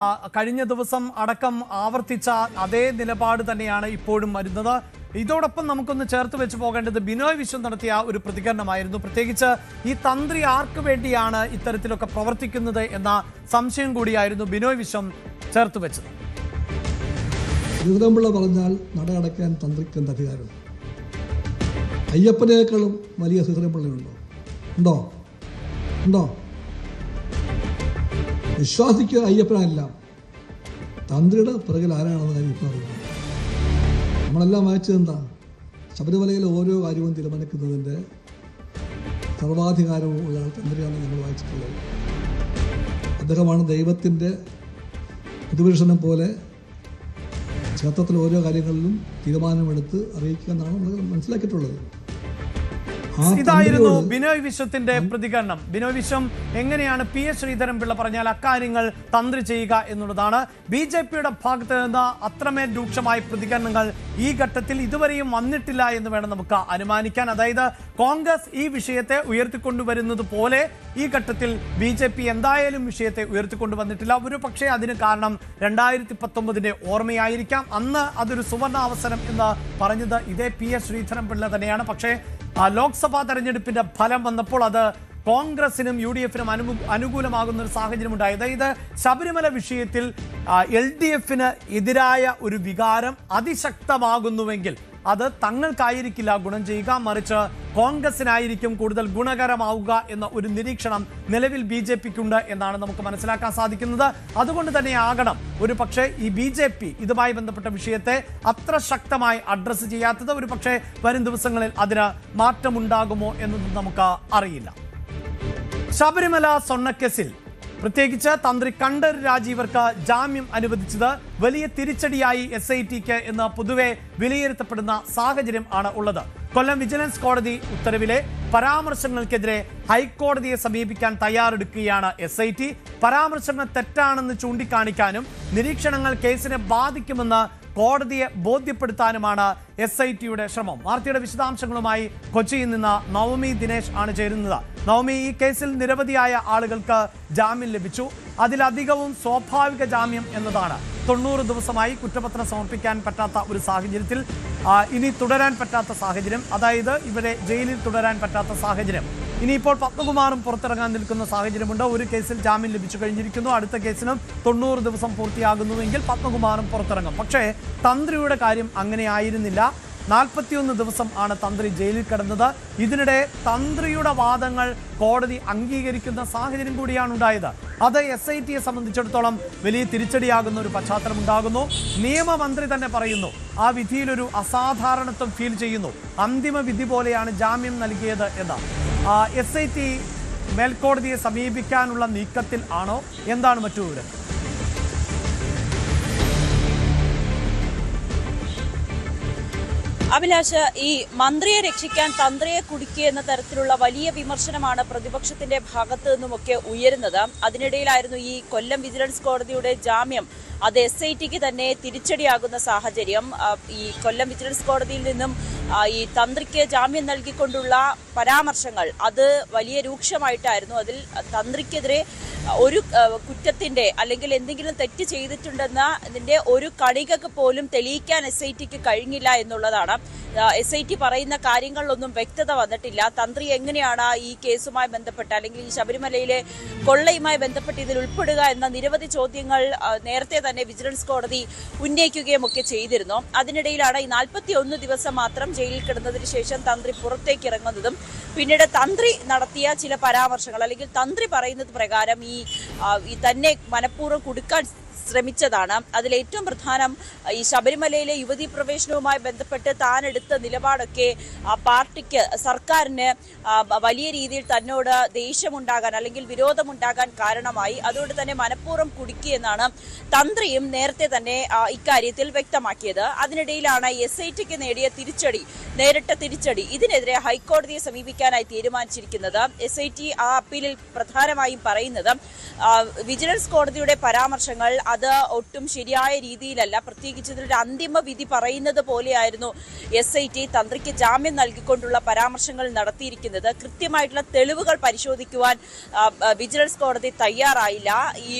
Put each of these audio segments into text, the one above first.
കഴിഞ്ഞ ദിവസം അടക്കം ആവർത്തിച്ച അതേ നിലപാട് തന്നെയാണ് ഇപ്പോഴും വരുന്നത്. ഇതോടൊപ്പം നമുക്കൊന്ന് ചേർത്ത് വെച്ച് പോകേണ്ടത് ബിനോയ് വിശ്വം നടത്തിയ ഒരു പ്രതികരണമായിരുന്നു. പ്രത്യേകിച്ച് ഈ തന്ത്രി ആർക്ക് വേണ്ടിയാണ് ഇത്തരത്തിലൊക്കെ പ്രവർത്തിക്കുന്നത് എന്ന സംശയം കൂടിയായിരുന്നു ബിനോയ് വിശ്വം ചേർത്ത് വെച്ചത്. ശ്രീധരൻപിള്ള പറഞ്ഞാൽ നട അടയ്ക്കാൻ തന്ത്രിക്ക് എന്ത് അധികാരം? അയ്യപ്പനേക്കാളും വലിയ ശ്രീധരൻപിള്ളയുണ്ടോ? ഉണ്ടോ? ഉണ്ടോ? വിശ്വാസിക്ക് അയ്യപ്പനല്ല, തന്ത്രിയുടെ പിറകിൽ ആരാണെന്ന് കാര്യം ഇപ്പോൾ അറിയുന്നത്. നമ്മളെല്ലാം വായിച്ചത് എന്താ? ശബരിമലയിലെ ഓരോ കാര്യവും തീരുമാനിക്കുന്നതിൻ്റെ സർവാധികാരവും ഉള്ള തന്ത്രിയാണെന്ന് നമ്മൾ വായിച്ചിട്ടുള്ളത്. അദ്ദേഹമാണ് ദൈവത്തിൻ്റെ പ്രതിപുരുഷനെ പോലെ ക്ഷേത്രത്തിൽ ഓരോ കാര്യങ്ങളിലും തീരുമാനമെടുത്ത് അറിയിക്കുക എന്നാണ് നമ്മൾ മനസ്സിലാക്കിയിട്ടുള്ളത്. ഇതായിരുന്നു ബിനോയ് വിശ്വത്തിന്റെ പ്രതികരണം. ബിനോയ് വിശ്വം എങ്ങനെയാണ് പി എസ് ശ്രീധരൻപിള്ള പറഞ്ഞാൽ അക്കാര്യങ്ങൾ തന്ത്രി ചെയ്യുക എന്നുള്ളതാണ്. BJPയുടെ ഭാഗത്ത് നിന്ന് അത്രമേൽ രൂക്ഷമായ പ്രതികരണങ്ങൾ ഈ ഘട്ടത്തിൽ ഇതുവരെയും വന്നിട്ടില്ല എന്ന് വേണം നമുക്ക് അനുമാനിക്കാൻ. അതായത് കോൺഗ്രസ് ഈ വിഷയത്തെ ഉയർത്തിക്കൊണ്ടുവരുന്നത് പോലെ ഈ ഘട്ടത്തിൽ BJP എന്തായാലും വിഷയത്തെ ഉയർത്തിക്കൊണ്ടുവന്നിട്ടില്ല. ഒരു പക്ഷേ അതിന് കാരണം 2019 ഓർമ്മയായിരിക്കാം. അന്ന് അതൊരു സുവർണ അവസരം എന്ന് പറഞ്ഞത് ഇതേ പി എസ് ശ്രീധരൻപിള്ള തന്നെയാണ്. പക്ഷേ ലോക്സഭാ തെരഞ്ഞെടുപ്പിന്റെ ഫലം വന്നപ്പോൾ അത് കോൺഗ്രസിനും UDF-നും അനുകൂലമാകുന്ന ഒരു സാഹചര്യം ഉണ്ടായി. അതായത് ശബരിമല വിഷയത്തിൽ LDF-ന് എതിരായ ഒരു വികാരം അതിശക്തമാകുന്നുവെങ്കിൽ അത് തങ്ങൾക്കായിരിക്കില്ല ഗുണം ചെയ്യുക, മറിച്ച് കോൺഗ്രസിനായിരിക്കും കൂടുതൽ ഗുണകരമാവുക എന്ന ഒരു നിരീക്ഷണം നിലവിൽ BJPക്കുണ്ട് എന്നാണ് നമുക്ക് മനസ്സിലാക്കാൻ സാധിക്കുന്നത്. അതുകൊണ്ട് തന്നെ ആകണം ഒരു പക്ഷേ ഈ BJP ഇതുമായി ബന്ധപ്പെട്ട വിഷയത്തെ അത്ര ശക്തമായി അഡ്രസ്സ് ചെയ്യാത്തത്. ഒരു പക്ഷേ വരും ദിവസങ്ങളിൽ അതിന് മാറ്റമുണ്ടാകുമോ എന്നത് നമുക്ക് അറിയില്ല. ശബരിമല സ്വർണ്ണക്കേസിൽ പ്രത്യേകിച്ച് തന്ത്രി കണ്ഠരര് രാജീവർക്ക് ജാമ്യം അനുവദിച്ചത് വലിയ തിരിച്ചടിയായി SITക്ക് എന്ന് പൊതുവെ വിലയിരുത്തപ്പെടുന്ന സാഹചര്യം ആണ് ഉള്ളത്. കൊല്ലം വിജിലൻസ് കോടതി ഉത്തരവിലെ പരാമർശങ്ങൾക്കെതിരെ ഹൈക്കോടതിയെ സമീപിക്കാൻ തയ്യാറെടുക്കുകയാണ് SIT. പരാമർശങ്ങൾ തെറ്റാണെന്ന് ചൂണ്ടിക്കാണിക്കാനും നിരീക്ഷണങ്ങൾ കേസിനെ ബാധിക്കുമെന്ന് കോടതിയെ ബോധ്യപ്പെടുത്താനുമാണ് SITയുടെ ശ്രമം. വാർത്തയുടെ വിശദാംശങ്ങളുമായി കൊച്ചിയിൽ നിന്ന് നവമി ദിനേശ് ആണ് ചേരുന്നത്. നവമി, ഈ കേസിൽ നിരവധിയായ ആളുകൾക്ക് ജാമ്യം ലഭിച്ചു. അതിലധികവും സ്വാഭാവിക ജാമ്യം എന്നതാണ്. 90 ദിവസമായി കുറ്റപത്രം സമർപ്പിക്കാൻ പറ്റാത്ത ഒരു സാഹചര്യത്തിൽ ഇനി തുടരാൻ പറ്റാത്ത സാഹചര്യം, അതായത് ഇവരെ ജയിലിൽ തുടരാൻ പറ്റാത്ത സാഹചര്യം. ഇനിയിപ്പോൾ പത്മകുമാറും പുറത്തിറങ്ങാൻ നിൽക്കുന്ന സാഹചര്യമുണ്ട്. ഒരു കേസിൽ ജാമ്യം ലഭിച്ചു കഴിഞ്ഞിരിക്കുന്നു. അടുത്ത കേസിനും 90 ദിവസം പൂർത്തിയാകുന്നുവെങ്കിൽ പത്മകുമാറും പുറത്തിറങ്ങും. പക്ഷേ തന്ത്രിയുടെ കാര്യം അങ്ങനെ ആയിരുന്നില്ല. 41 ദിവസം ആണ് തന്ത്രി ജയിലിൽ കിടന്നത്. ഇതിനിടെ തന്ത്രിയുടെ വാദങ്ങൾ കോടതി അംഗീകരിക്കുന്ന സാഹചര്യം കൂടിയാണ് ഉണ്ടായത്. അത് SITയെ സംബന്ധിച്ചിടത്തോളം വലിയ തിരിച്ചടിയാകുന്ന ഒരു പശ്ചാത്തലം ഉണ്ടാകുന്നു. നിയമമന്ത്രി തന്നെ പറയുന്നു ആ വിധിയിലൊരു അസാധാരണത്വം ഫീൽ ചെയ്യുന്നു. അന്തിമ വിധി പോലെയാണ് ജാമ്യം നൽകിയത് എന്ന്. SIT മേൽക്കോടതിയെ സമീപിക്കാനുള്ള നീക്കത്തിൽ ആണോ? എന്താണ് മറ്റു വിവരം? അഭിലാഷ്, ഈ മന്ത്രിയെ രക്ഷിക്കാൻ തന്ത്രിയെ കുടുക്കി എന്ന തരത്തിലുള്ള വലിയ വിമർശനമാണ് പ്രതിപക്ഷത്തിന്റെ ഭാഗത്തു നിന്നുമൊക്കെ ഉയരുന്നത്. അതിനിടയിലായിരുന്നു ഈ കൊല്ലം വിജിലൻസ് കോടതിയുടെ ജാമ്യം അത് SITക്ക് തന്നെ തിരിച്ചടിയാകുന്ന സാഹചര്യം. ഈ കൊല്ലം വിജിലൻസ് കോടതിയിൽ നിന്നും ഈ തന്ത്രിക്ക് ജാമ്യം നൽകിക്കൊണ്ടുള്ള പരാമർശങ്ങൾ അത് വലിയ രൂക്ഷമായിട്ടായിരുന്നു. അതിൽ തന്ത്രിക്കെതിരെ ഒരു കുറ്റത്തിന്റെ അല്ലെങ്കിൽ എന്തെങ്കിലും തെറ്റ് ചെയ്തിട്ടുണ്ടെന്ന ഇതിന്റെ ഒരു കണികക്ക് പോലും തെളിയിക്കാൻ SITക്ക് കഴിഞ്ഞില്ല എന്നുള്ളതാണ്. SIT പറയുന്ന കാര്യങ്ങളിലൊന്നും വ്യക്തത വന്നിട്ടില്ല. തന്ത്രി എങ്ങനെയാണ് ഈ കേസുമായി ബന്ധപ്പെട്ട് അല്ലെങ്കിൽ ഈ ശബരിമലയിലെ കൊള്ളയുമായി ബന്ധപ്പെട്ട് ഇതിൽ ഉൾപ്പെടുക എന്ന നിരവധി ചോദ്യങ്ങൾ നേരത്തെ തന്നെ വിജിലൻസ് കോടതി ഉന്നയിക്കുകയും ഒക്കെ ചെയ്തിരുന്നു. അതിനിടയിലാണ് ഈ 41 ദിവസം മാത്രം ജയിലിൽ കിടന്നതിന് ശേഷം തന്ത്രി പുറത്തേക്ക് ഇറങ്ങുന്നതും പിന്നീട് തന്ത്രി നടത്തിയ ചില പരാമർശങ്ങൾ അല്ലെങ്കിൽ തന്ത്രി പറയുന്നത് പ്രകാരം ഈ തന്നെ മനഃപൂർവ്വം കുടുക്കാൻ ശ്രമിച്ചതാണ്. അതിലേറ്റവും പ്രധാനം ഈ ശബരിമലയിലെ യുവതീ പ്രവേശനവുമായി ബന്ധപ്പെട്ട് താൻ എടുത്ത നിലപാടൊക്കെ പാർട്ടിക്ക് സർക്കാരിന് വലിയ രീതിയിൽ തന്നോട് ദേഷ്യമുണ്ടാകാൻ അല്ലെങ്കിൽ വിരോധമുണ്ടാകാൻ കാരണമായി. അതുകൊണ്ട് തന്നെ മനഃപൂർവ്വം കുടുക്കിയെന്നാണ് തന്ത്രിയും നേരത്തെ തന്നെ ഇക്കാര്യത്തിൽ വ്യക്തമാക്കിയത്. അതിനിടയിലാണ് SITക്ക് നേരിട്ട തിരിച്ചടി. ഇതിനെതിരെ ഹൈക്കോടതിയെ സമീപിക്കാൻ പരിശോധിക്കാനായി തീരുമാനിച്ചിരിക്കുന്നത്. SIT ആ അപ്പീലിൽ പ്രധാനമായും പറയുന്നത് വിജിലൻസ് കോടതിയുടെ പരാമർശങ്ങൾ അത് ഒട്ടും ശരിയായ രീതിയിലല്ല, പ്രത്യേകിച്ച് ഇതിലൊരു അന്തിമ വിധി പറയുന്നത് പോലെയായിരുന്നു SIT തന്ത്രിക്ക് ജാമ്യം നൽകിക്കൊണ്ടുള്ള പരാമർശങ്ങൾ നടത്തിയിരിക്കുന്നത്. കൃത്യമായിട്ടുള്ള തെളിവുകൾ പരിശോധിക്കുവാൻ വിജിലൻസ് കോടതി തയ്യാറായില്ല. ഈ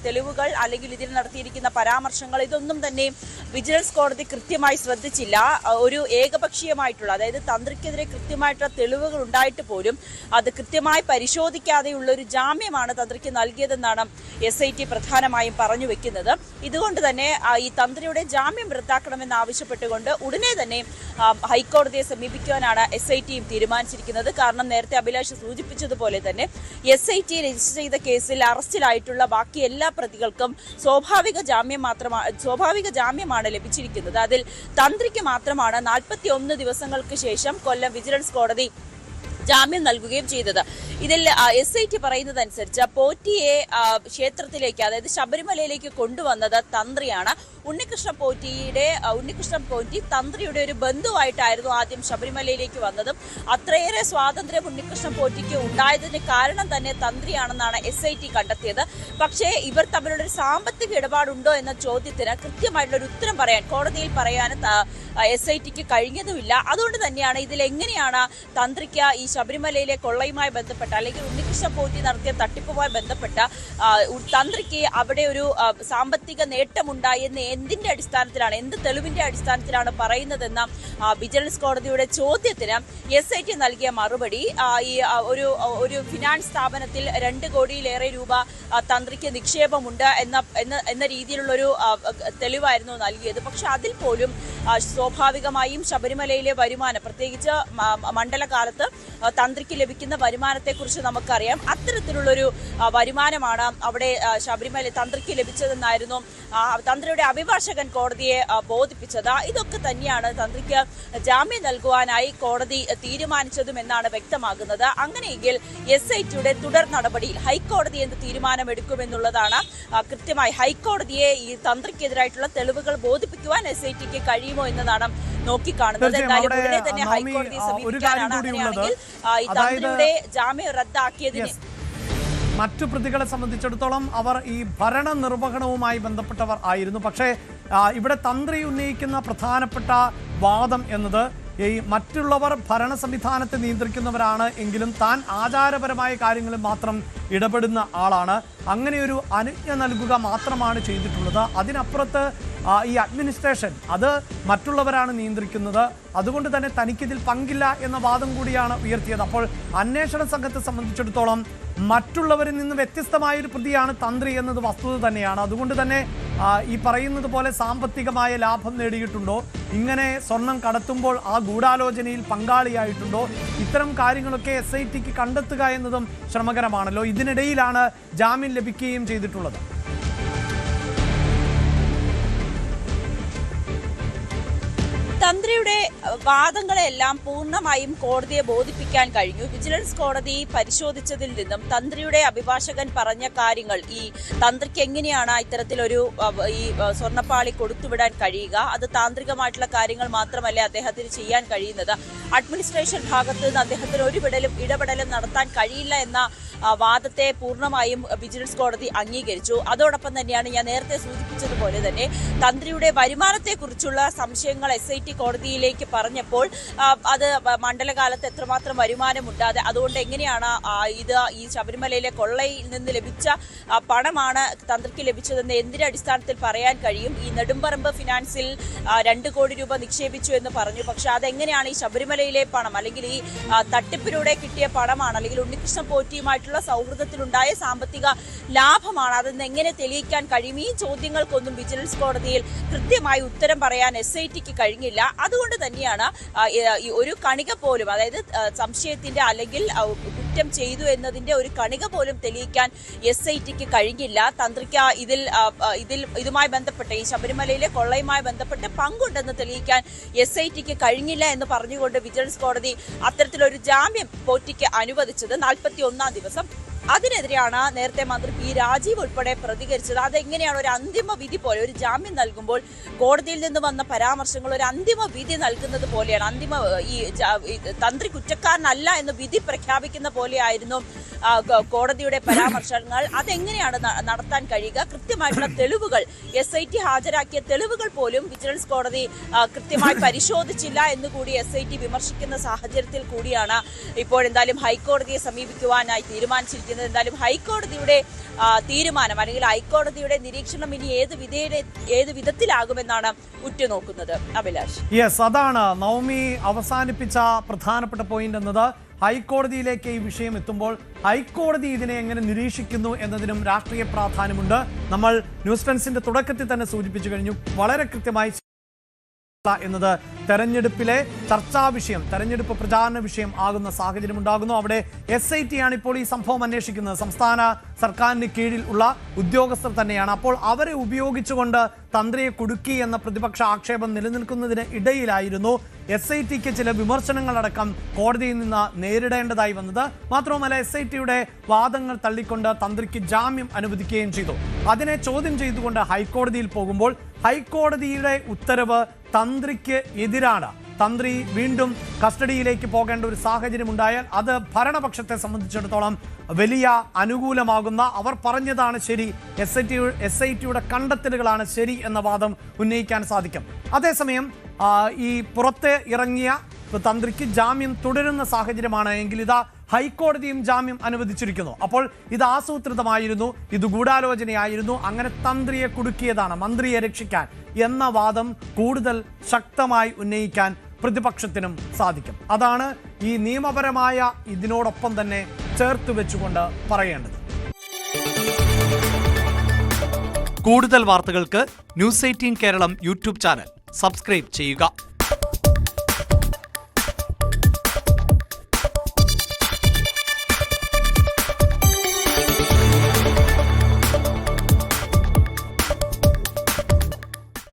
തെളിവുകൾ അല്ലെങ്കിൽ ഇതിൽ നടത്തിയിരിക്കുന്ന പരാമർശങ്ങൾ ഇതൊന്നും തന്നെ വിജിലൻസ് കോടതി കൃത്യമായി ശ്രദ്ധിച്ചില്ല. ഒരു ഏകപക്ഷീയമായിട്ടുള്ള, അതായത് തന്ത്രിക്കെതിരെ കൃത്യമായിട്ടുള്ള തെളിവുകൾ ഉണ്ടായിട്ട് പോലും അത് കൃത്യമായി പരിശോധിക്കാതെയുള്ള ഒരു ജാമ്യമാണ് തന്ത്രിക്ക് നൽകിയതെന്നാണ് SIT പ്രധാനമായും പറഞ്ഞു വെക്കുന്നത്. ഇതുകൊണ്ട് തന്നെ ഈ തന്ത്രിയുടെ ജാമ്യം റദ്ദാക്കണമെന്ന് ആവശ്യപ്പെട്ടുകൊണ്ട് ഉടനെ തന്നെ ഹൈക്കോടതിയെ സമീപിക്കുവാനാണ് SITയും തീരുമാനിച്ചിരിക്കുന്നത്. കാരണം നേരത്തെ അഭിലാഷ് സൂചിപ്പിച്ചതുപോലെ തന്നെ SIT രജിസ്റ്റർ ചെയ്ത കേസിൽ അറസ്റ്റിലായിട്ടുള്ള ബാക്കി എല്ലാ പ്രതികൾക്കും സ്വാഭാവിക ജാമ്യമാണ് ലഭിച്ചിരിക്കുന്നത്. അതിൽ തന്ത്രിക്ക് മാത്രമാണ് 41 ദിവസങ്ങൾക്ക് ശേഷം കൊല്ലം വിജിലൻസ് കോടതി ജാമ്യം നൽകുകയും ചെയ്തത്. ഇതിൽ SIT പറയുന്നതനുസരിച്ച് പോറ്റിയെ ക്ഷേത്രത്തിലേക്ക്, അതായത് ശബരിമലയിലേക്ക് കൊണ്ടുവന്നത് തന്ത്രിയാണ്. ഉണ്ണികൃഷ്ണൻ പോറ്റി തന്ത്രിയുടെ ഒരു ബന്ധുവായിട്ടായിരുന്നു ആദ്യം ശബരിമലയിലേക്ക് വന്നതും അത്രയേറെ സ്വാതന്ത്ര്യം ഉണ്ണികൃഷ്ണൻ പോറ്റിക്ക് ഉണ്ടായതിന് കാരണം തന്നെ തന്ത്രിയാണെന്നാണ് SIT കണ്ടെത്തിയത്. പക്ഷേ ഇവർ തമ്മിലുള്ള ഒരു സാമ്പത്തിക ഇടപാടുണ്ടോ എന്ന ചോദ്യത്തിന് കൃത്യമായിട്ടുള്ള ഒരു ഉത്തരം പറയാൻ കോടതിയിൽ പറയാൻ SITക്ക് കഴിഞ്ഞതുമില്ല. അതുകൊണ്ട് തന്നെയാണ് ഇതിലെങ്ങനെയാണ് തന്ത്രിക്ക് ഈ ശബരിമലയിലെ കൊള്ളയുമായി ബന്ധപ്പെട്ട അല്ലെങ്കിൽ ഉണ്ണികൃഷ്ണൻ പോറ്റി നടത്തിയ തട്ടിപ്പുമായി ബന്ധപ്പെട്ട തന്ത്രിക്ക് അവിടെ ഒരു സാമ്പത്തിക നേട്ടമുണ്ടായെന്ന് എന്തിന്റെ അടിസ്ഥാനത്തിലാണ്, എന്ത് തെളിവിന്റെ അടിസ്ഥാനത്തിലാണ് പറയുന്നതെന്ന വിജിലൻസ് കോടതിയുടെ ചോദ്യത്തിന് SIT നൽകിയ മറുപടി ഈ ഒരു ഫിനാൻസ് സ്ഥാപനത്തിൽ 2 കോടിയിലേറെ രൂപ തന്ത്രിക്ക് നിക്ഷേപമുണ്ട് എന്ന രീതിയിലുള്ളൊരു തെളിവായിരുന്നു നൽകിയത്. പക്ഷെ അതിൽ പോലും സ്വാഭാവികമായും ശബരിമലയിലെ വരുമാനം, പ്രത്യേകിച്ച് മണ്ഡലകാലത്ത് തന്ത്രിക്ക് ലഭിക്കുന്ന വരുമാനത്തെക്കുറിച്ച് നമുക്കറിയാം. അത്തരത്തിലുള്ളൊരു വരുമാനമാണ് അവിടെ ശബരിമല തന്ത്രിക്ക് ലഭിച്ചതെന്നായിരുന്നു തന്ത്രിയുടെ അഭിഭാഷകൻ കോടതിയെ ബോധിപ്പിച്ചത്. ഇതൊക്കെ തന്നെയാണ് തന്ത്രിക്ക് ജാമ്യം നൽകുവാനായി കോടതി തീരുമാനിച്ചതും എന്നാണ് വ്യക്തമാകുന്നത്. അങ്ങനെയെങ്കിൽ SITയുടെ തുടർ നടപടിയിൽ ഹൈക്കോടതി എന്ത് തീരുമാനമെടുക്കുമെന്നുള്ളതാണ് കൃത്യമായി ഹൈക്കോടതിയെ ഈ തന്ത്രിക്കെതിരായിട്ടുള്ള തെളിവുകൾ ബോധിപ്പിക്കുവാൻ SITക്ക് കഴിയുമോ എന്നതാണ് നോക്കിക്കാണുന്നത്. എന്തായാലും ഉടനെ തന്നെ ഹൈക്കോടതിയെ സമീപിക്കാനാണ്. അങ്ങനെയാണെങ്കിൽ ഈ തന്ത്രിയുടെ ജാമ്യം റദ്ദാക്കിയതിന് മറ്റു പ്രതികളെ സംബന്ധിച്ചിടത്തോളം അവർ ഈ ഭരണ നിർവഹണവുമായി ബന്ധപ്പെട്ടവർ ആയിരുന്നു. പക്ഷേ ഇവിടെ തന്ത്രി ഉന്നയിക്കുന്ന പ്രധാനപ്പെട്ട വാദം എന്നത് ഈ മറ്റുള്ളവർ ഭരണ സംവിധാനത്തെ നിയന്ത്രിക്കുന്നവരാണ് എങ്കിലും താൻ ആചാരപരമായ കാര്യങ്ങളിൽ മാത്രം ഇടപെടുന്ന ആളാണ്. അങ്ങനെയൊരു അനുജ്ഞ നൽകുക മാത്രമാണ് ചെയ്തിട്ടുള്ളത്. അതിനപ്പുറത്ത് ഈ അഡ്മിനിസ്ട്രേഷൻ അത് മറ്റുള്ളവരാണ് നിയന്ത്രിക്കുന്നത്. അതുകൊണ്ട് തന്നെ തനിക്കിതിൽ പങ്കില്ല എന്ന വാദം കൂടിയാണ് ഉയർത്തിയത്. അപ്പോൾ അന്വേഷണ സംഘത്തെ സംബന്ധിച്ചിടത്തോളം മറ്റുള്ളവരിൽ നിന്ന് വ്യത്യസ്തമായൊരു പ്രതിയാണ് തന്ത്രി എന്നത് വസ്തുത തന്നെയാണ്. അതുകൊണ്ട് തന്നെ ഈ പറയുന്നത് പോലെ സാമ്പത്തികമായ ലാഭം നേടിയിട്ടുണ്ടോ, ഇങ്ങനെ സ്വർണം കടത്തുമ്പോൾ ആ ഗൂഢാലോചനയിൽ പങ്കാളിയായിട്ടുണ്ടോ, ഇത്തരം കാര്യങ്ങളൊക്കെ SITക്ക് കണ്ടെത്തുക എന്നതും ശ്രമകരമാണല്ലോ. ഇതിനിടയിലാണ് ജാമ്യം ലഭിക്കുകയും ചെയ്തിട്ടുള്ളത്. തന്ത്രിയുടെ വാദങ്ങളെല്ലാം പൂർണ്ണമായും കോടതിയെ ബോധിപ്പിക്കാൻ കഴിഞ്ഞു. വിജിലൻസ് കോടതി പരിശോധിച്ചതിൽ നിന്നും തന്ത്രിയുടെ അഭിഭാഷകൻ പറഞ്ഞ കാര്യങ്ങൾ, ഈ തന്ത്രിക്ക് എങ്ങനെയാണ് ഇത്തരത്തിലൊരു ഈ സ്വർണ്ണപ്പാളി കൊടുത്തുവിടാൻ കഴിയുക, അത് താന്ത്രികമായിട്ടുള്ള കാര്യങ്ങൾ മാത്രമല്ല അദ്ദേഹത്തിന് ചെയ്യാൻ കഴിയുന്നത്, അഡ്മിനിസ്ട്രേഷൻ ഭാഗത്ത് നിന്ന് അദ്ദേഹത്തിന് ഒരു ഇടപെടലും നടത്താൻ കഴിയില്ല എന്ന വാദത്തെ പൂർണ്ണമായും വിജിലൻസ് കോടതി അംഗീകരിച്ചു. അതോടൊപ്പം തന്നെയാണ് ഞാൻ നേരത്തെ സൂചിപ്പിച്ചതുപോലെ തന്നെ തന്ത്രിയുടെ വരുമാനത്തെക്കുറിച്ചുള്ള സംശയങ്ങൾ SIT കോടതിയിലേക്ക് പറഞ്ഞപ്പോൾ അത് മണ്ഡലകാലത്ത് എത്രമാത്രം വരുമാനമുണ്ട്, അതുകൊണ്ട് എങ്ങനെയാണ് ഇത് ഈ ശബരിമലയിലെ കൊള്ളയിൽ നിന്ന് ലഭിച്ച പണമാണ് തന്ത്രിക്ക് ലഭിച്ചതെന്ന് എന്തിന്റെ അടിസ്ഥാനത്തിൽ പറയാൻ കഴിയും? ഈ നെടുമ്പറമ്പ് ഫിനാൻസിൽ 2 കോടി രൂപ നിക്ഷേപിച്ചു എന്ന് പറഞ്ഞു. പക്ഷെ അതെങ്ങനെയാണ് ഈ ശബരിമലയിലെ പണം അല്ലെങ്കിൽ ഈ തട്ടിപ്പിലൂടെ കിട്ടിയ പണമാണ് അല്ലെങ്കിൽ ഉണ്ണികൃഷ്ണൻ പോറ്റിയുമായിട്ടുള്ള സൗഹൃദത്തിലുണ്ടായ സാമ്പത്തിക ലാഭമാണ്, അതെന്ന് എങ്ങനെ തെളിയിക്കാൻ കഴിയും? ഈ ചോദ്യങ്ങൾക്കൊന്നും വിജിലൻസ് കോടതിയിൽ കൃത്യമായി ഉത്തരം പറയാൻ SITക്ക് കഴിഞ്ഞില്ല. അതുകൊണ്ട് തന്നെയാണ് ഒരു കണിക പോലും, അതായത് സംശയത്തിന്റെ അല്ലെങ്കിൽ കുറ്റം ചെയ്തു എന്നതിന്റെ ഒരു കണിക പോലും തെളിയിക്കാൻ SITക്ക് കഴിഞ്ഞില്ല. തന്ത്രിക്ക് ഇതുമായി ബന്ധപ്പെട്ട് ഈ ശബരിമലയിലെ കൊള്ളയുമായി ബന്ധപ്പെട്ട് പങ്കുണ്ടെന്ന് തെളിയിക്കാൻ SITക്ക് കഴിഞ്ഞില്ല എന്ന് പറഞ്ഞുകൊണ്ട് വിജിലൻസ് കോടതി അത്തരത്തിലൊരു ജാമ്യം പോറ്റിക്ക് അനുവദിച്ചത് 41-ാം ദിവസം അതിനെതിരെയാണ് നേരത്തെ മന്ത്രി പി രാജീവ് ഉൾപ്പെടെ പ്രതികരിച്ചത്. അതെങ്ങനെയാണ് ഒരു അന്തിമ വിധി പോലെ, ഒരു ജാമ്യം നൽകുമ്പോൾ കോടതിയിൽ നിന്ന് വന്ന പരാമർശങ്ങൾ ഒരു അന്തിമ വിധി നൽകുന്നത് പോലെയാണ്. ഈ തന്ത്രി കുറ്റക്കാരനല്ല എന്ന് വിധി പ്രഖ്യാപിക്കുന്ന പോലെയായിരുന്നു കോടതിയുടെ പരാമർശങ്ങൾ. അതെങ്ങനെയാണ് നടത്താൻ കഴിയുക? കൃത്യമായിട്ടുള്ള തെളിവുകൾ, SIT ഹാജരാക്കിയ തെളിവുകൾ പോലും വിജിലൻസ് കോടതി കൃത്യമായി പരിശോധിച്ചില്ല എന്നുകൂടി SIT വിമർശിക്കുന്ന സാഹചര്യത്തിൽ കൂടിയാണ് ഇപ്പോഴെന്തായാലും ഹൈക്കോടതിയെ സമീപിക്കുവാനായി തീരുമാനിച്ചിരിക്കുന്നത്. എന്തായാലും ഹൈക്കോടതിയുടെ തീരുമാനം അല്ലെങ്കിൽ ഹൈക്കോടതിയുടെ നിരീക്ഷണം ഇനി ഏത് വിധത്തിലാകുമെന്നാണ് ഉറ്റുനോക്കുന്നത്. അഭിലാഷ്, യെസ്, അതാണ് നവമി അവസാനിപ്പിച്ച പ്രധാനപ്പെട്ട പോയിന്റ് എന്നത്. ഹൈക്കോടതിയിലേക്ക് ഈ വിഷയം എത്തുമ്പോൾ ഹൈക്കോടതി ഇതിനെ എങ്ങനെ നിരീക്ഷിക്കുന്നു എന്നതിനും രാഷ്ട്രീയ പ്രാധാന്യമുണ്ട്. നമ്മൾ ന്യൂസ് ടെൻസിന്റെ തുടക്കത്തിൽ തന്നെ സൂചിപ്പിച്ചു കഴിഞ്ഞു. വളരെ കൃത്യമായി എന്നത് തെരഞ്ഞെടുപ്പിലെ ചർച്ചാ വിഷയം, തെരഞ്ഞെടുപ്പ് പ്രചാരണ വിഷയം ആകുന്ന സാഹചര്യം ഉണ്ടാകുന്നു. അവിടെ SIT ആണ് ഇപ്പോൾ ഈ സംഭവം അന്വേഷിക്കുന്നത്. സംസ്ഥാന സർക്കാരിന് കീഴിൽ ഉള്ള ഉദ്യോഗസ്ഥർ തന്നെയാണ്. അപ്പോൾ അവരെ ഉപയോഗിച്ചുകൊണ്ട് തന്ത്രിയെ കുടുക്കി എന്ന പ്രതിപക്ഷ ആക്ഷേപം നിലനിൽക്കുന്നതിന് ഇടയിലായിരുന്നു SITക്ക് ചില വിമർശനങ്ങളടക്കം കോടതിയിൽ നിന്ന് നേരിടേണ്ടതായി വന്നത്. മാത്രവുമല്ല, SITയുടെ വാദങ്ങൾ തള്ളിക്കൊണ്ട് തന്ത്രിക്ക് ജാമ്യം അനുവദിക്കുകയും ചെയ്തു. അതിനെ ചോദ്യം ചെയ്തുകൊണ്ട് ഹൈക്കോടതിയിൽ പോകുമ്പോൾ ഹൈക്കോടതിയുടെ ഉത്തരവ് തന്ത്രിക്ക് എതിരാണ്. തന്ത്രി വീണ്ടും കസ്റ്റഡിയിലേക്ക് പോകേണ്ട ഒരു സാഹചര്യം ഉണ്ടായാൽ അത് ഭരണപക്ഷത്തെ സംബന്ധിച്ചിടത്തോളം വലിയ അനുകൂലമാകുന്ന, അവർ പറഞ്ഞതാണ് ശരി, SITയുടെ കണ്ടെത്തലുകളാണ് ശരി എന്ന വാദം ഉന്നയിക്കാൻ സാധിക്കും. അതേസമയം ഈ പുറത്ത് ഇറങ്ങിയ തന്ത്രിക്ക് ജാമ്യം തുടരുന്ന സാഹചര്യമാണ് എങ്കിൽ ഇതാ ഹൈക്കോടതിയും ജാമ്യം അനുവദിച്ചിരിക്കുന്നു. അപ്പോൾ ഇത് ആസൂത്രിതമായിരുന്നു, ഇത് ഗൂഢാലോചനയായിരുന്നു, അങ്ങനെ തന്ത്രിയെ കുടുക്കിയതാണ് മന്ത്രിയെ രക്ഷിക്കാൻ എന്ന വാദം കൂടുതൽ ശക്തമായി ഉന്നയിക്കാൻ പ്രതിപക്ഷത്തിനും സാധിക്കും. അതാണ് ഈ നിയമപരമായ ഇതിനോടൊപ്പം തന്നെ ചേർത്ത് വെച്ചുകൊണ്ട് പറയേണ്ടത്. കൂടുതൽ വാർത്തകൾക്ക് News 18 Keralam YouTube channel subscribe ചെയ്യുക.